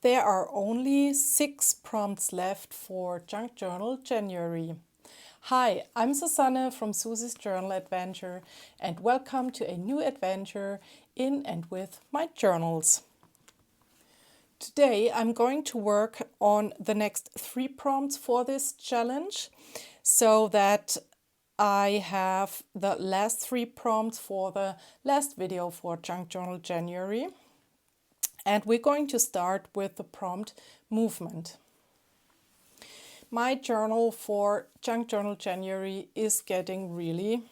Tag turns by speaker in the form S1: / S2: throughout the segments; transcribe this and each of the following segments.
S1: There are only 6 prompts left for Junk Journal January. Hi, I'm Susanne from Susie's Journal Adventure and welcome to a new adventure in and with my journals. Today I'm going to work on the next 3 prompts for this challenge so that I have the last 3 prompts for the last video for Junk Journal January. And we're going to start with the prompt movement. My journal for Junk Journal January is getting really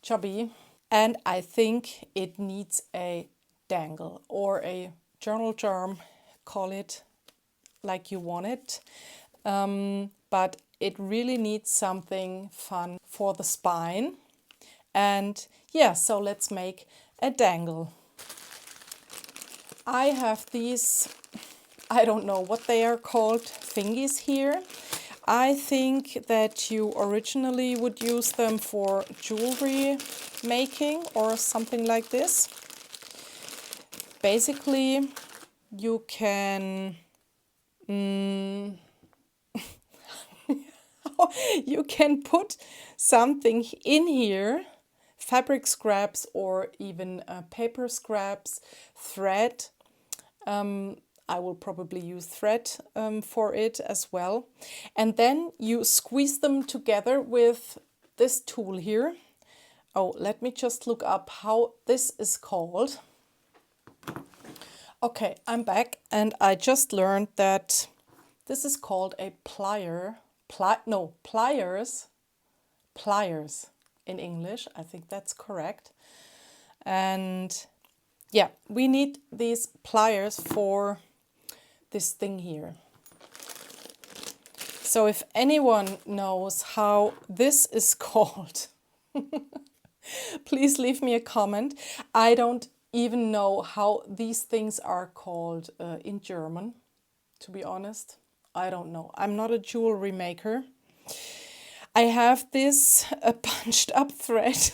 S1: chubby and I think it needs a dangle or a journal charm, call it like you want it. But it really needs something fun for the spine. And yeah, so let's make a dangle. I have these, I don't know what they are called, thingies here. I think that you originally would use them for jewelry making or something like this. Basically, you can you can put something in here, fabric scraps or even paper scraps, thread. I will probably use thread for it as well. And then you squeeze them together with this tool here. Oh, let me just look up how this is called. Okay, I'm back and I just learned that this is called a pliers. Pliers in English. I think that's correct. And yeah, we need these pliers for this thing here. So if anyone knows how this is called, please leave me a comment. I don't even know how these things are called in German, to be honest. I don't know. I'm not a jewelry maker. I have this bunched up thread.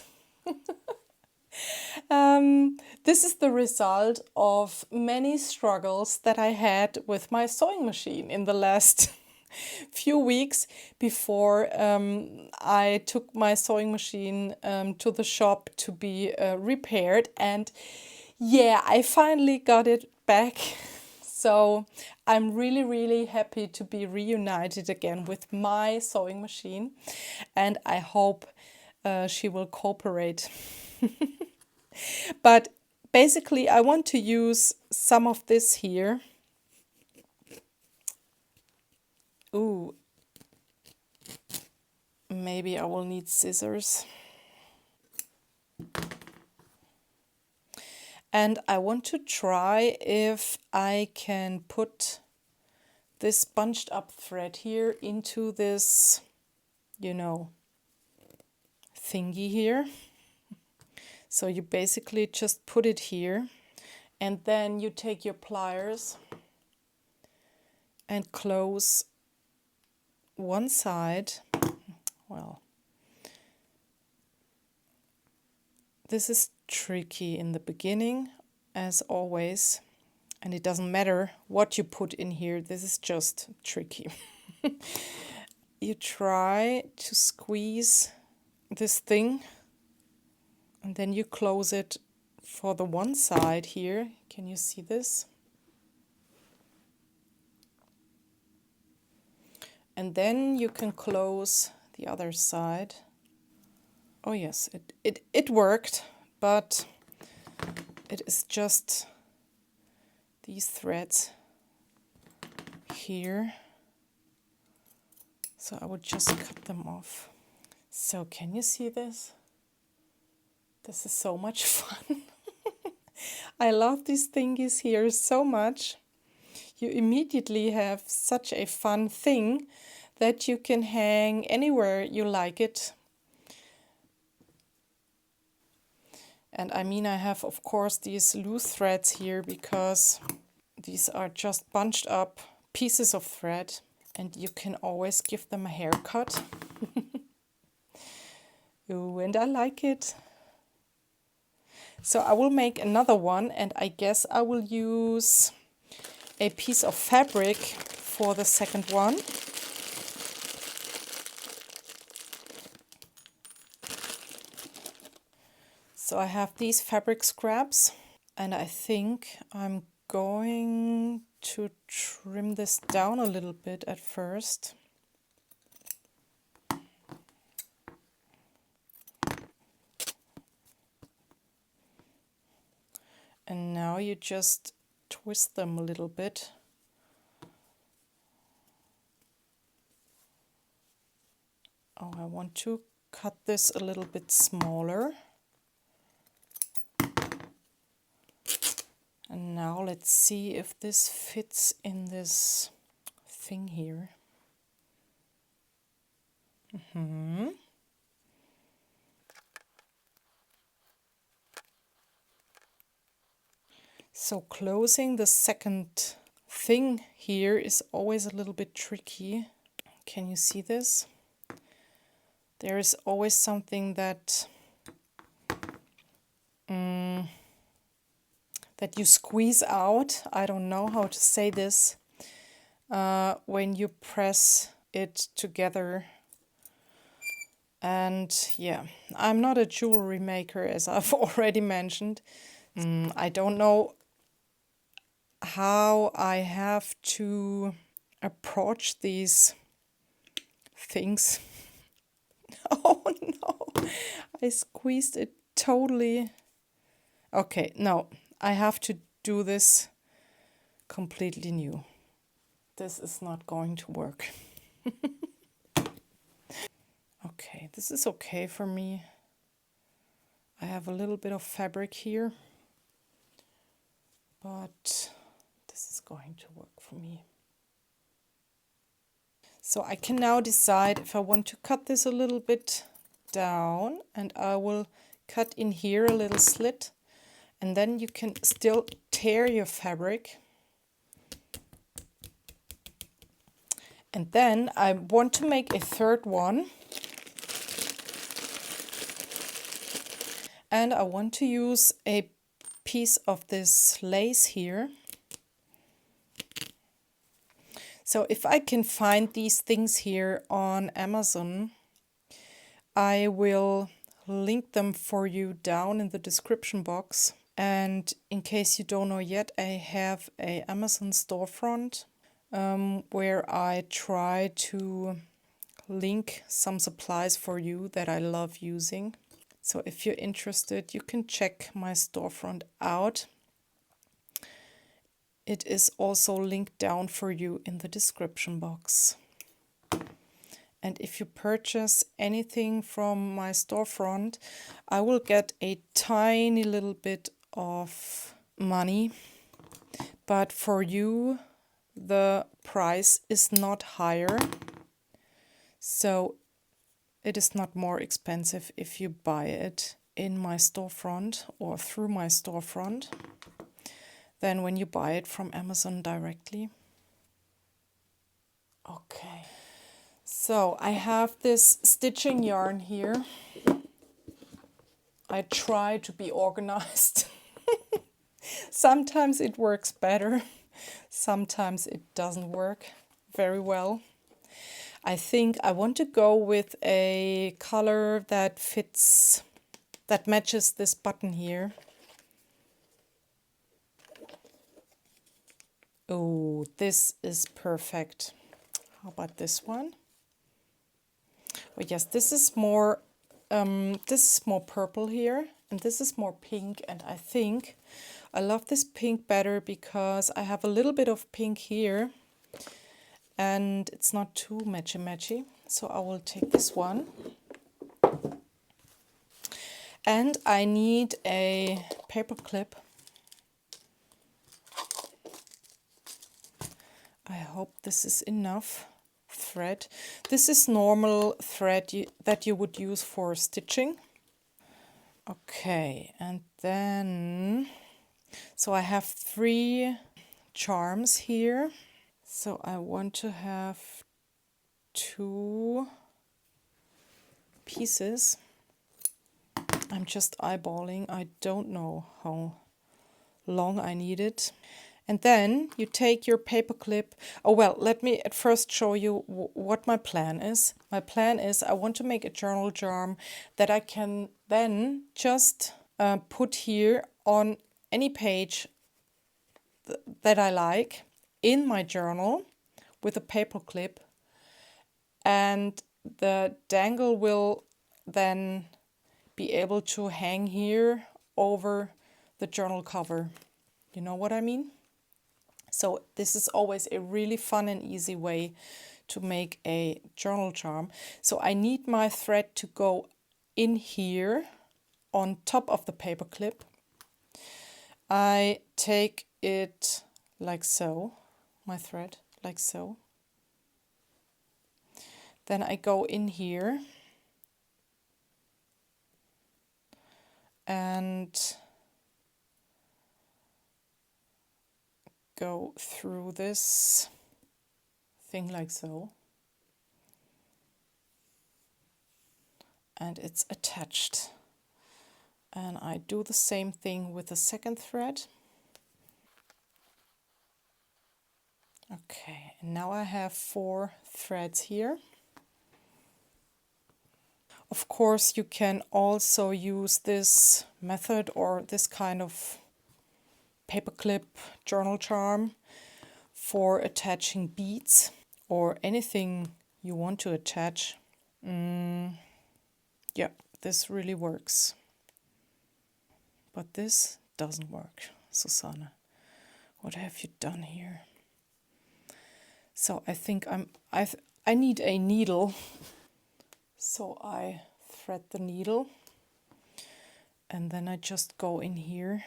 S1: This is the result of many struggles that I had with my sewing machine in the last few weeks before I took my sewing machine to the shop to be repaired. And yeah, I finally got it back. So I'm really, really happy to be reunited again with my sewing machine. And I hope she will cooperate. But basically, I want to use some of this here. Ooh, maybe I will need scissors. And I want to try if I can put this bunched up thread here into this, you know, thingy here. So you basically just put it here and then you take your pliers and close one side. Well, this is tricky in the beginning, as always, and it doesn't matter what you put in here, this is just tricky. You try to squeeze this thing and then you close it for the one side here. Can you see this? And then you can close the other side. Oh yes, it worked, but it is just these threads here. So I would just cut them off. So can you see this? This is so much fun. I love these thingies here so much. You immediately have such a fun thing that you can hang anywhere you like it. And I mean, I have, of course, these loose threads here because these are just bunched up pieces of thread and you can always give them a haircut. Ooh, and I like it. So I will make another one and I guess I will use a piece of fabric for the second one. So I have these fabric scraps, and I think I'm going to trim this down a little bit at first. And now you just twist them a little bit. Oh, I want to cut this a little bit smaller. And now let's see if this fits in this thing here. So closing the second thing here is always a little bit tricky. Can you see this? There is always something that that you squeeze out. I don't know how to say this. When you press it together. And yeah, I'm not a jewelry maker, as I've already mentioned. I don't know how I have to approach these things. Oh no, I squeezed it totally. Okay, no, I have to do this completely new. This is not going to work. Okay, this is okay for me. I have a little bit of fabric here, but this is going to work for me. So I can now decide if I want to cut this a little bit down, and I will cut in here a little slit, and then you can still tear your fabric. And then I want to make a third one. And I want to use a piece of this lace here. So if I can find these things here on Amazon, I will link them for you down in the description box. And in case you don't know yet, I have an Amazon storefront where I try to link some supplies for you that I love using. So if you're interested, you can check my storefront out. It is also linked down for you in the description box. And if you purchase anything from my storefront, I will get a tiny little bit of money. But for you, the price is not higher. So it is not more expensive if you buy it in my storefront or through my storefront than when you buy it from Amazon directly. Okay, so I have this stitching yarn here. I try to be organized. Sometimes it works better, sometimes it doesn't work very well. I think I want to go with a color that fits, that matches this button here. Oh, this is perfect. How about this one? Oh yes, this is more purple here, and this is more pink, and I think I love this pink better because I have a little bit of pink here. And it's not too matchy-matchy, so I will take this one. And I need a paper clip. I hope this is enough thread. This is normal thread that you would use for stitching. Okay, and then, so I have 3 charms here. So I want to have 2 pieces. I'm just eyeballing. I don't know how long I need it. And then you take your paper clip. Oh, well, let me at first show you what my plan is. My plan is I want to make a journal charm that I can then just put here on any page that I like in my journal with a paper clip. And the dangle will then be able to hang here over the journal cover. You know what I mean? So this is always a really fun and easy way to make a journal charm. So I need my thread to go in here on top of the paper clip. I take it like so, my thread like so. Then I go in here and go through this thing like so. And it's attached. And I do the same thing with the second thread. Okay, and now I have 4 threads here. Of course, you can also use this method or this kind of paperclip journal charm for attaching beads or anything you want to attach. Yeah, this really works. But this doesn't work, Susanne. What have you done here? So I think I need a needle. So I thread the needle and then I just go in here.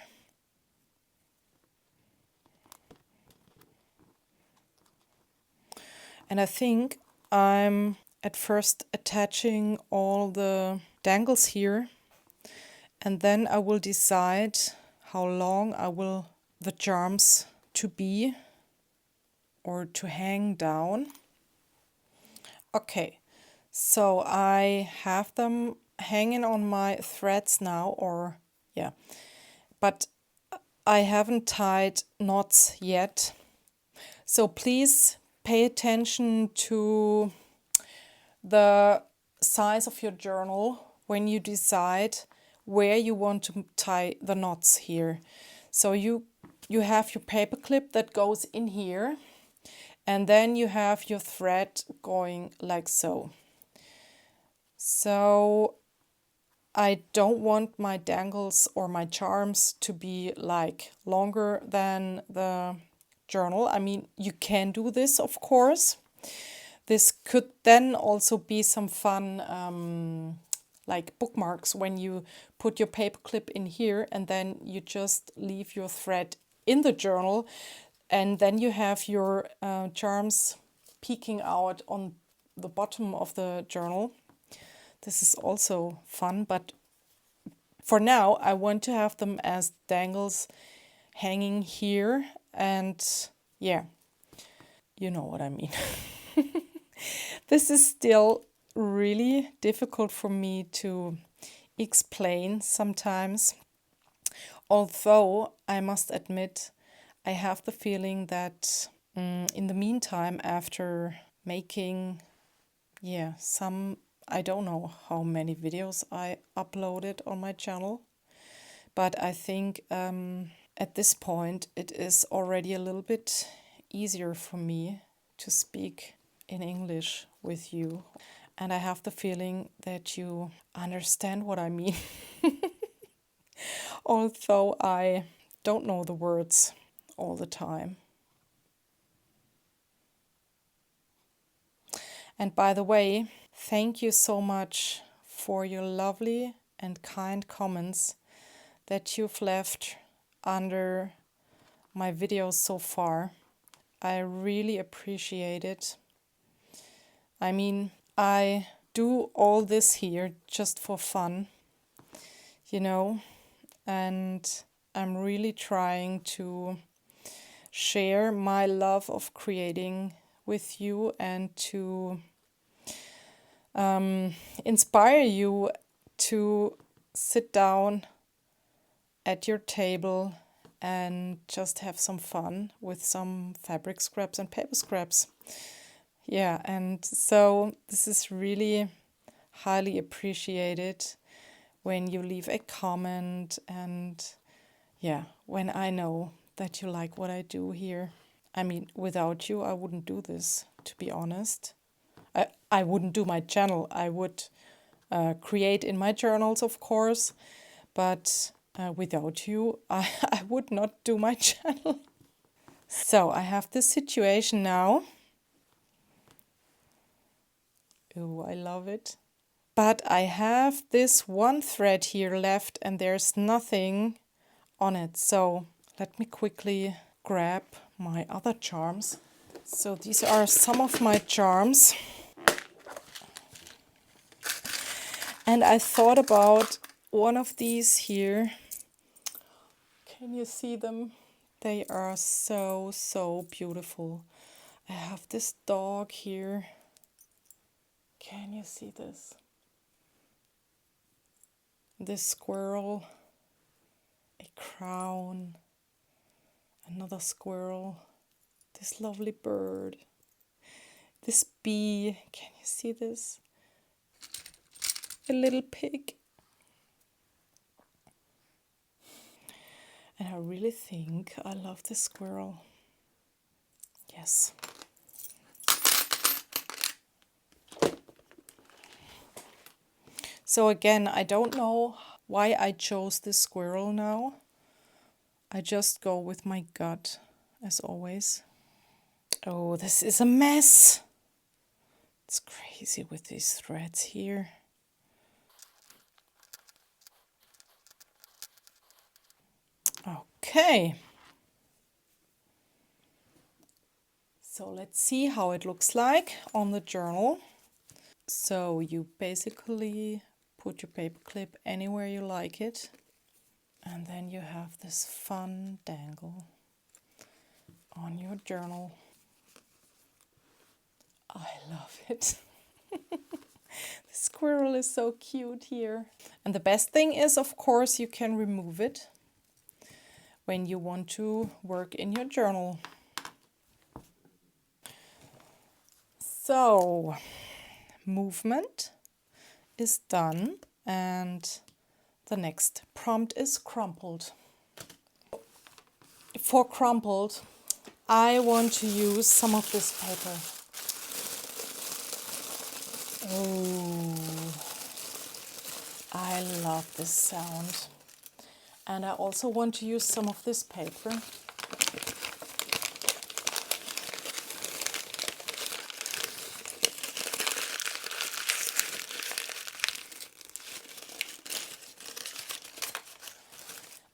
S1: And I think I'm at first attaching all the dangles here, and then I will decide how long I will the charms to be or to hang down. Okay, so I have them hanging on my threads now, or yeah, but I haven't tied knots yet. So please pay attention to the size of your journal when you decide where you want to tie the knots here. So you have your paper clip that goes in here, and then you have your thread going like so. So I don't want my dangles or my charms to be like longer than the journal. I mean, you can do this, of course. This could then also be some fun like bookmarks when you put your paper clip in here and then you just leave your thread in the journal, and then you have your charms peeking out on the bottom of the journal. This is also fun, but for now I want to have them as dangles hanging here, and yeah, you know what I mean. This is still really difficult for me to explain sometimes, although I must admit I have the feeling that in the meantime, after making some, I don't know how many videos I uploaded on my channel, but I think at this point it is already a little bit easier for me to speak in English with you, and I have the feeling that you understand what I mean. Although I don't know the words all the time. And by the way, thank you so much for your lovely and kind comments that you've left under my videos so far. I really appreciate it. I mean, I do all this here just for fun, you know, and I'm really trying to share my love of creating with you and to inspire you to sit down at your table and just have some fun with some fabric scraps and paper scraps. Yeah, and so this is really highly appreciated when you leave a comment, and yeah, when I know that you like what I do here. I mean, without you, I wouldn't do this, to be honest. I wouldn't do my channel. I would create in my journals, of course, but without you, I would not do my channel. So I have this situation now. Oh, I love it. But I have this one thread here left and there's nothing on it. So let me quickly grab my other charms. So these are some of my charms. And I thought about one of these here. Can you see them? They are so, so beautiful. I have this dog here. Can you see this? This squirrel, a crown, another squirrel, this lovely bird, this bee. Can you see this? A little pig. And I really think I love this squirrel. Yes. So again, I don't know why I chose this squirrel now. I just go with my gut, as always. Oh, this is a mess. It's crazy with these threads here. Okay. So let's see how it looks like on the journal. So you basically put your paper clip anywhere you like it. And then you have this fun dangle on your journal. I love it. The squirrel is so cute here. And the best thing is, of course, you can remove it when you want to work in your journal. So, movement is done, and the next prompt is crumpled. For crumpled, I want to use some of this paper. Oh, I love this sound. And I also want to use some of this paper.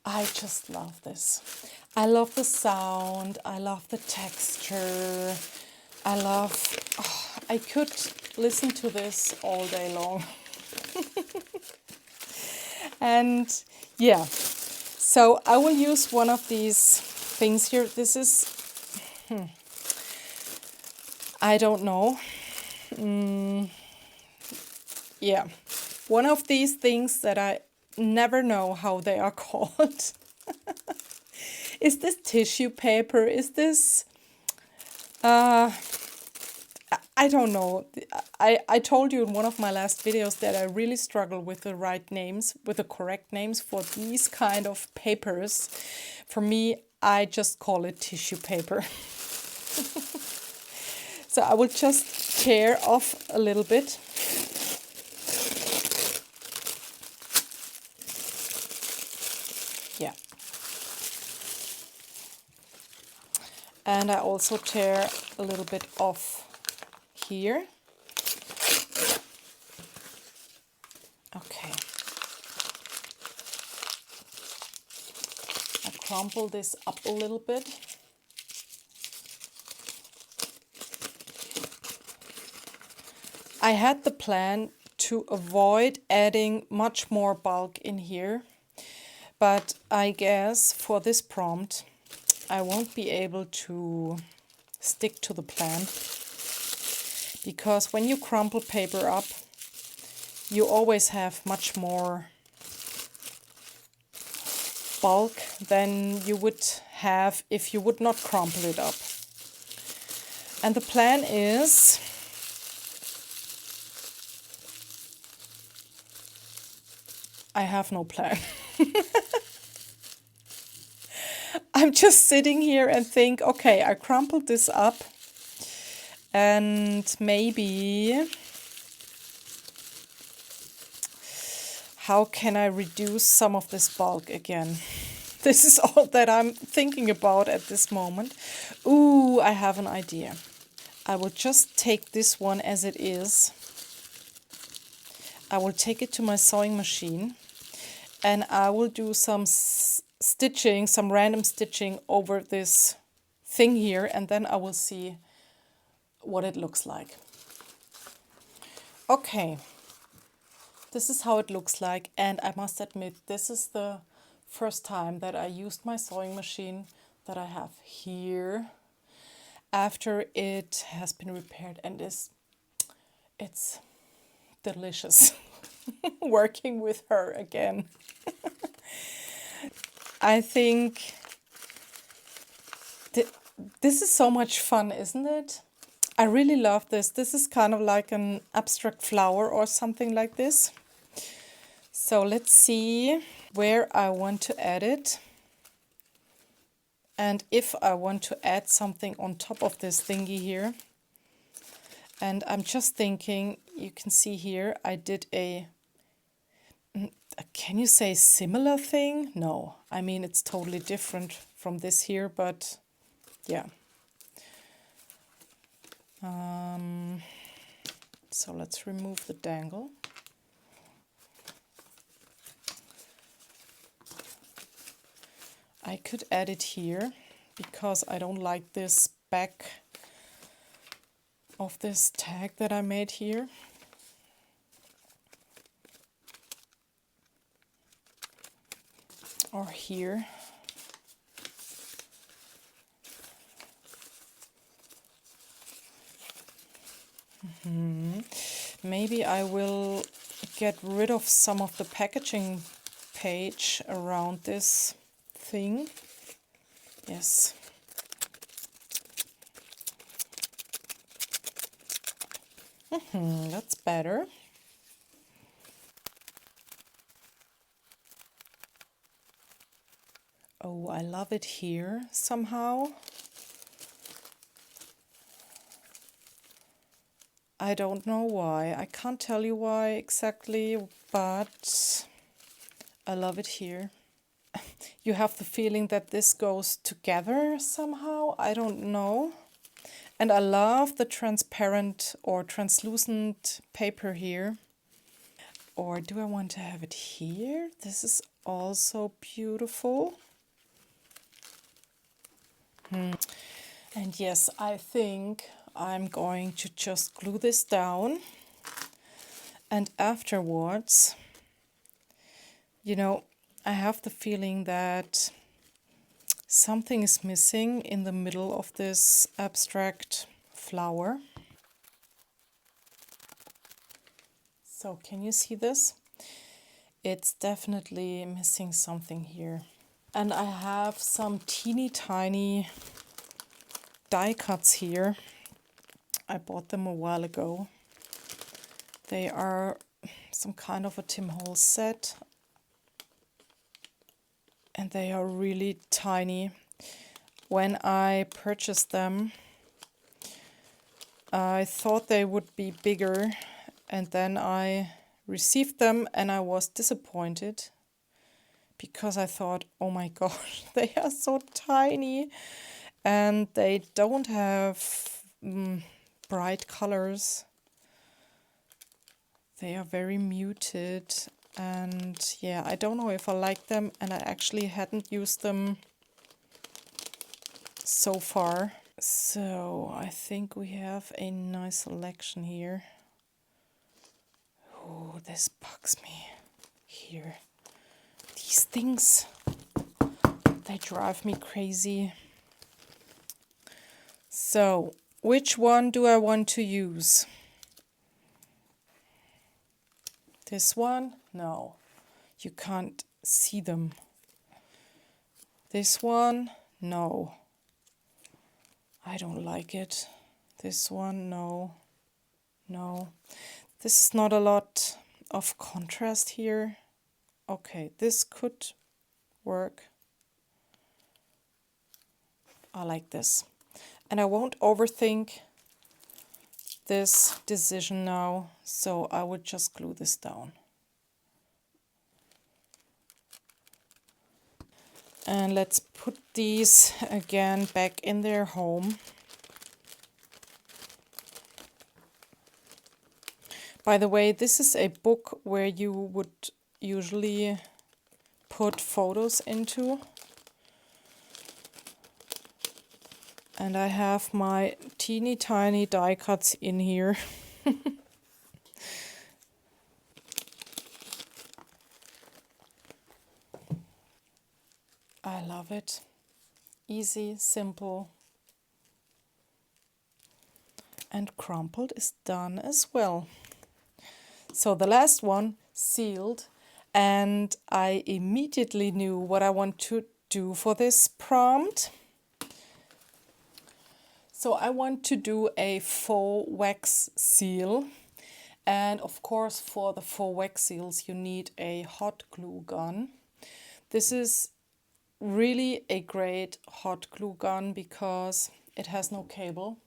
S1: I just love this. I love the sound, I love the texture, I could listen to this all day long. And yeah, so I will use one of these things here. This is, I don't know. Yeah, one of these things that I never know how they are called. Is this tissue paper? Is this... I don't know. I told you in one of my last videos that I really struggle with the right names, with the correct names for these kind of papers. For me, I just call it tissue paper. So I will just tear off a little bit. Yeah. And I also tear a little bit off here. Okay. I crumple this up a little bit. I had the plan to avoid adding much more bulk in here, but I guess for this prompt I won't be able to stick to the plan, because when you crumple paper up, you always have much more bulk than you would have if you would not crumple it up. And the plan is I have no plan. I'm just sitting here and think, okay, I crumpled this up and maybe how can I reduce some of this bulk again? This is all that I'm thinking about at this moment. Ooh, I have an idea. I will just take this one as it is. I will take it to my sewing machine and I will do some stitching, some random stitching over this thing here, and then I will see what it looks like. Okay, this is how it looks like, and I must admit this is the first time that I used my sewing machine that I have here after it has been repaired, and it's delicious working with her again. I think this is so much fun, isn't it? I really love this. This is kind of like an abstract flower or something like this. So let's see where I want to add it. And if I want to add something on top of this thingy here. And I'm just thinking, you can see here, I did a, can you say similar thing? No, I mean, it's totally different from this here, but yeah. So let's remove the dangle. I could add it here because I don't like this back of this tag that I made here. Or here. Maybe I will get rid of some of the packaging page around this thing. Yes. That's better. Oh, I love it here somehow. I don't know why. I can't tell you why exactly, but I love it here. You have the feeling that this goes together somehow. I don't know. And I love the transparent or translucent paper here. Or do I want to have it here? This is also beautiful. And yes, I think I'm going to just glue this down. And afterwards, you know, I have the feeling that something is missing in the middle of this abstract flower. So can you see this? It's definitely missing something here. And I have some teeny tiny die cuts here. I bought them a while ago. They are some kind of a Tim Holtz set. And they are really tiny. When I purchased them, I thought they would be bigger. And then I received them and I was disappointed. Because I thought, oh my gosh, they are so tiny. And they don't have bright colors. They are very muted. And yeah, I don't know if I like them, and I actually hadn't used them so far. So I think we have a nice selection here. Oh, this bugs me here. These things, they drive me crazy. So, which one do I want to use? This one? No, you can't see them. This one, no. I don't like it. This one, no. No. This is not a lot of contrast here. Okay, this could work. I like this. And I won't overthink this decision now, so I would just glue this down. And let's put these again back in their home. By the way, this is a book where you would usually put photos into. And I have my teeny tiny die cuts in here. I love it. Easy, simple. And Crumpled is done as well. So the last one, sealed, and I immediately knew what I want to do for this prompt. So I want to do a faux wax seal. And of course, for the faux wax seals, you need a hot glue gun. This is really a great hot glue gun because it has no cable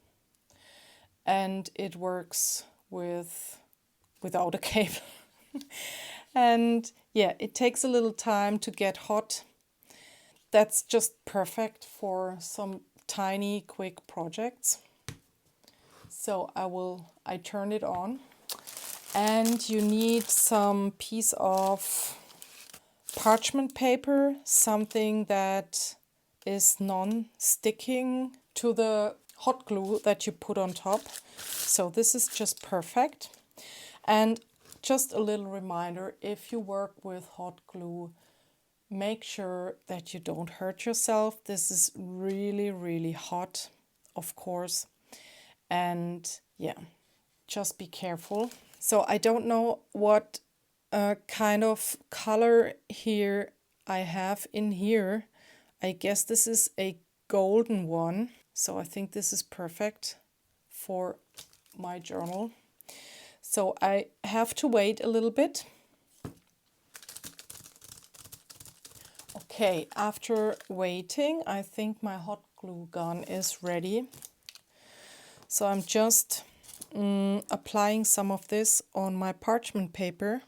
S1: and it works without a cable. And yeah, it takes a little time to get hot. That's just perfect for some tiny quick projects. So I turn it on, and you need some piece of parchment paper, something that is non-sticking to the hot glue that you put on top. So this is just perfect. And just a little reminder, if you work with hot glue, make sure that you don't hurt yourself. This is really, really hot, of course. And yeah, just be careful. So I don't know what kind of color here I have in here. I guess this is a golden one. So I think this is perfect for my journal. So I have to wait a little bit. Okay, after waiting, I think my hot glue gun is ready. So I'm just applying some of this on my parchment paper.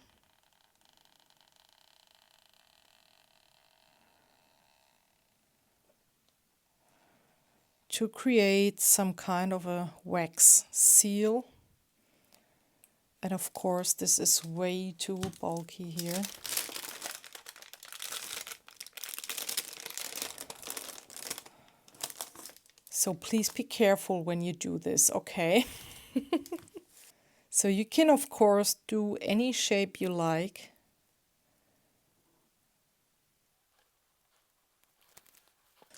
S1: To create some kind of a wax seal. And of course, this is way too bulky here. So please be careful when you do this, okay? So you can, of course, do any shape you like.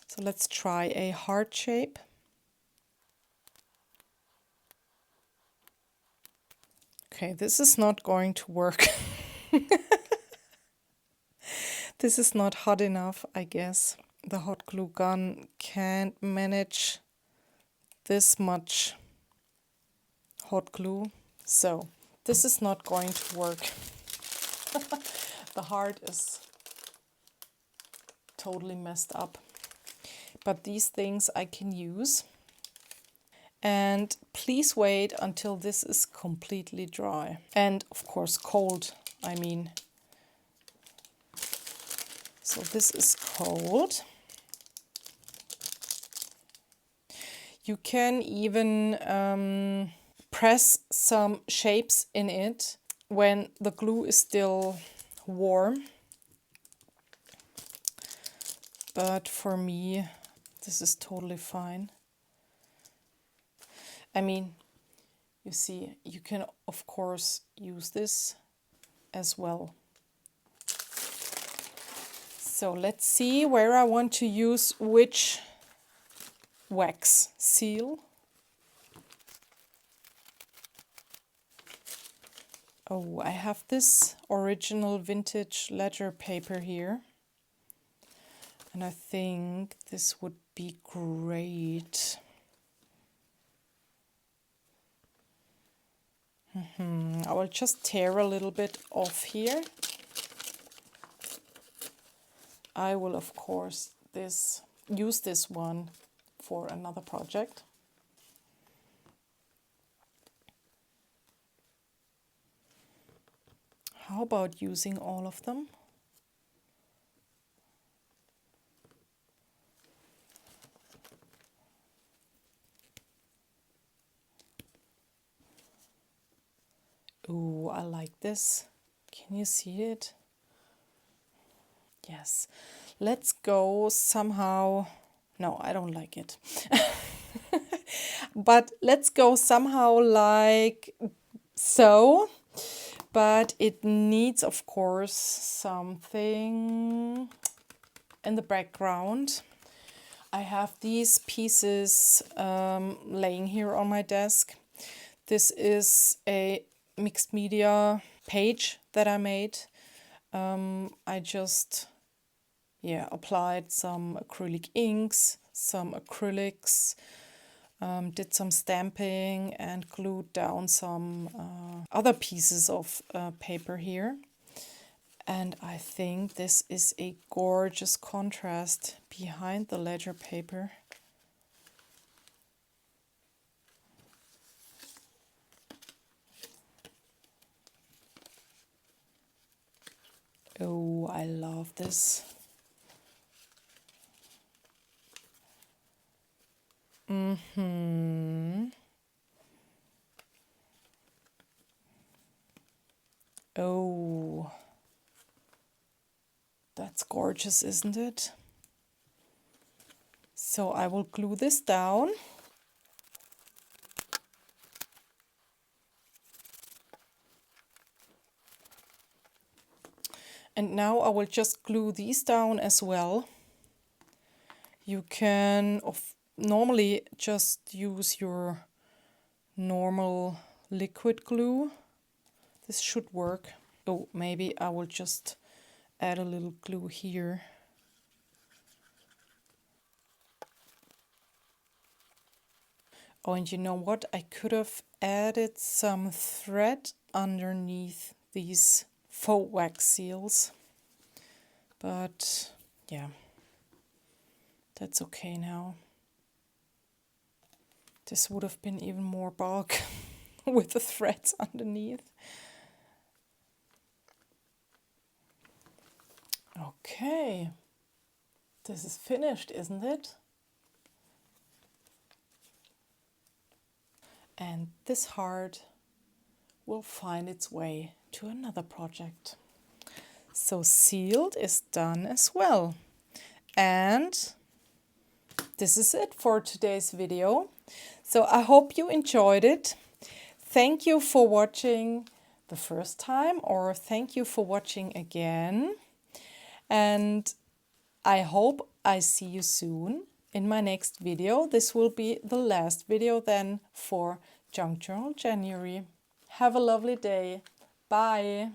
S1: So let's try a heart shape. Okay, this is not going to work. This is not hot enough, I guess. The hot glue gun can't manage this much hot glue. So this is not going to work. The heart is totally messed up. But these things I can use. And please wait until this is completely dry. And of course cold, I mean. So this is cold. You can even press some shapes in it when the glue is still warm. But for me, this is totally fine. I mean, you see, you can of course use this as well. So let's see where I want to use which wax seal. Oh, I have this original vintage ledger paper here. And I think this would be great. I will just tear a little bit off here. I will, of course, use this one for another project. How about using all of them? Ooh, I like this. Can you see it? Yes. Let's go somehow. No, I don't like it. But let's go somehow like so. But it needs, of course, something in the background. I have these pieces laying here on my desk. This is a mixed media page that I made. I just applied some acrylic inks, some acrylics, did some stamping and glued down some other pieces of paper here. And I think this is a gorgeous contrast behind the ledger paper. Oh, I love this. Oh, that's gorgeous, isn't it? So I will glue this down. And now I will just glue these down as well. You can normally just use your normal liquid glue. This should work. Oh, maybe I will just add a little glue here. Oh, and you know what? I could have added some thread underneath these faux wax seals. But yeah, that's okay now. This would have been even more bulk with the threads underneath. Okay, this is finished, isn't it? And this heart will find its way to another project. So sealed is done as well. And this is it for today's video. So I hope you enjoyed it. Thank you for watching the first time, or thank you for watching again. And I hope I see you soon in my next video. This will be the last video then for Junk Journal January. Have a lovely day. Bye.